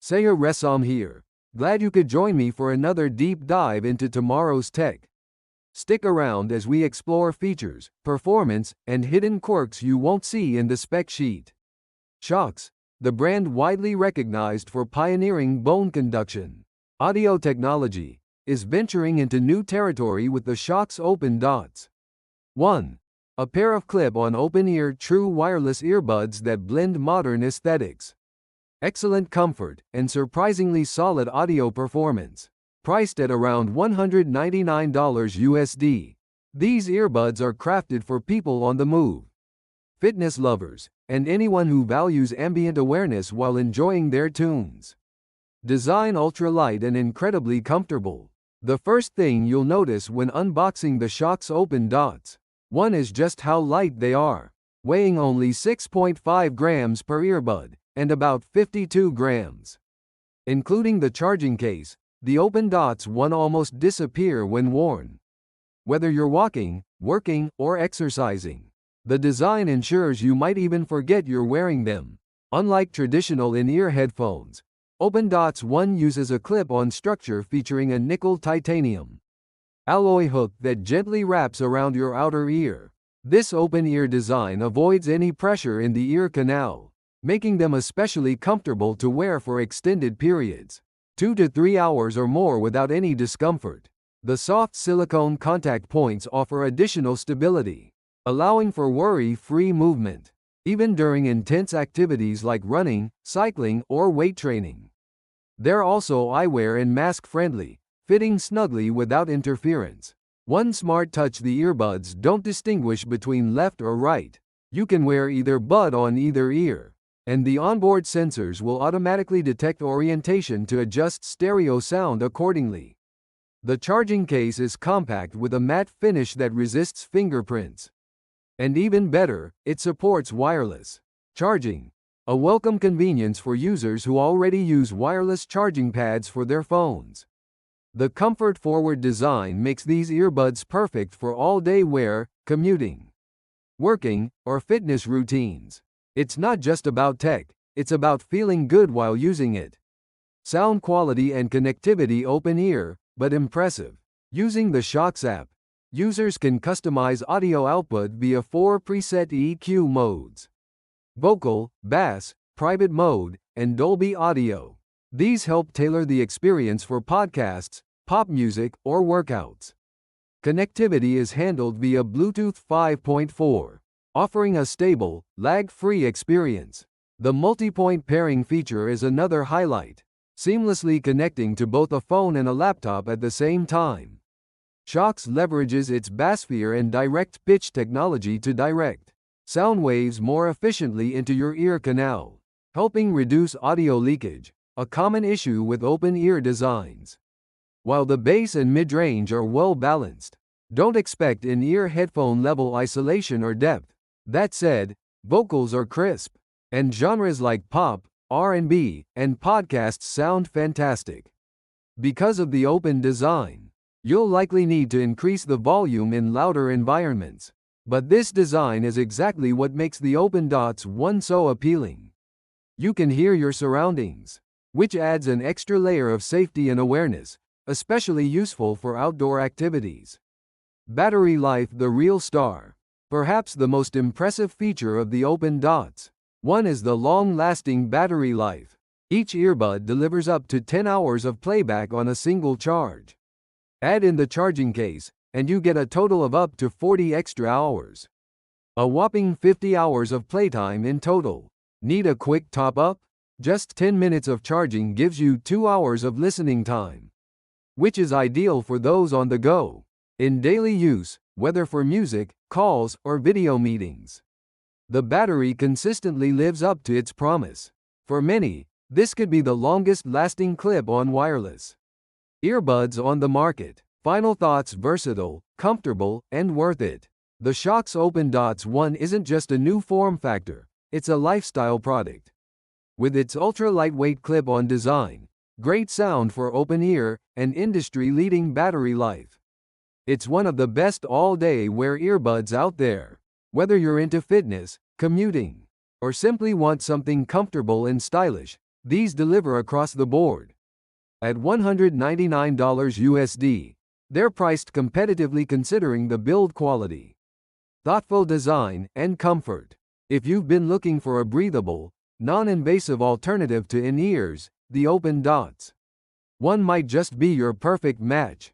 Seyyah Ressam here. Glad you could join me for another deep dive into tomorrow's tech. Stick around as we explore features, performance, and hidden quirks you won't see in the spec sheet. Shokz, the brand widely recognized for pioneering bone conduction audio technology, is venturing into new territory with the Shokz OpenDots. 1. A pair of clip-on open-ear true wireless earbuds that blend modern aesthetics, excellent comfort, and surprisingly solid audio performance. Priced at around $199 USD, these earbuds are crafted for people on the move, fitness lovers, and anyone who values ambient awareness while enjoying their tunes. Design ultra-light and incredibly comfortable. The first thing you'll notice when unboxing the Shokz OpenDots 1 is just how light they are, weighing only 6.5 grams per earbud, and about 52 grams. Including the charging case, the OpenDots 1 almost disappear when worn. Whether you're walking, working, or exercising, the design ensures you might even forget you're wearing them. Unlike traditional in-ear headphones, OpenDots 1 uses a clip-on structure featuring a nickel titanium alloy hook that gently wraps around your outer ear. This open-ear design avoids any pressure in the ear canal, making them especially comfortable to wear for extended periods, 2 to 3 hours or more without any discomfort. The soft silicone contact points offer additional stability, allowing for worry-free movement, even during intense activities like running, cycling, or weight training. They're also eyewear and mask-friendly, fitting snugly without interference. One smart touch: the earbuds don't distinguish between left or right. You can wear either bud on either ear, and the onboard sensors will automatically detect orientation to adjust stereo sound accordingly. The charging case is compact with a matte finish that resists fingerprints. And even better, it supports wireless charging, a welcome convenience for users who already use wireless charging pads for their phones. The comfort-forward design makes these earbuds perfect for all-day wear, commuting, working, or fitness routines. It's not just about tech, it's about feeling good while using it. Sound quality and connectivity: open ear, but impressive. Using the Shokz app, users can customize audio output via 4 preset EQ modes: vocal, bass, private mode, and Dolby Audio. These help tailor the experience for podcasts, pop music, or workouts. Connectivity is handled via Bluetooth 5.4, offering a stable, lag-free experience. The multi-point pairing feature is another highlight, seamlessly connecting to both a phone and a laptop at the same time. Shokz leverages its bassphere and direct pitch technology to direct sound waves more efficiently into your ear canal, helping reduce audio leakage, a common issue with open-ear designs. While the bass and mid-range are well balanced, don't expect in-ear headphone level isolation or depth. That said, vocals are crisp, and genres like pop, R&B, and podcasts sound fantastic. Because of the open design, you'll likely need to increase the volume in louder environments. But this design is exactly what makes the OpenDots 1 so appealing. You can hear your surroundings, which adds an extra layer of safety and awareness, especially useful for outdoor activities. Battery life: the real star. Perhaps the most impressive feature of the OpenDots 1 is the long-lasting battery life. Each earbud delivers up to 10 hours of playback on a single charge. Add in the charging case, and you get a total of up to 40 extra hours. A whopping 50 hours of playtime in total. Need a quick top-up? Just 10 minutes of charging gives you 2 hours of listening time, which is ideal for those on the go, in daily use, whether for music, calls, or video meetings. The battery consistently lives up to its promise. For many, this could be the longest-lasting clip-on wireless earbuds on the market. Final thoughts: versatile, comfortable, and worth it. The Shokz OpenDots 1 isn't just a new form factor, it's a lifestyle product. With its ultra-lightweight clip-on design, great sound for open ear, and industry-leading battery life, it's one of the best all-day wear earbuds out there. Whether you're into fitness, commuting, or simply want something comfortable and stylish, These deliver across the board. At $199 USD, they're priced competitively considering the build quality, thoughtful design, and comfort. If you've been looking for a breathable, non-invasive alternative to in-ears, the OpenDots one might just be your perfect match.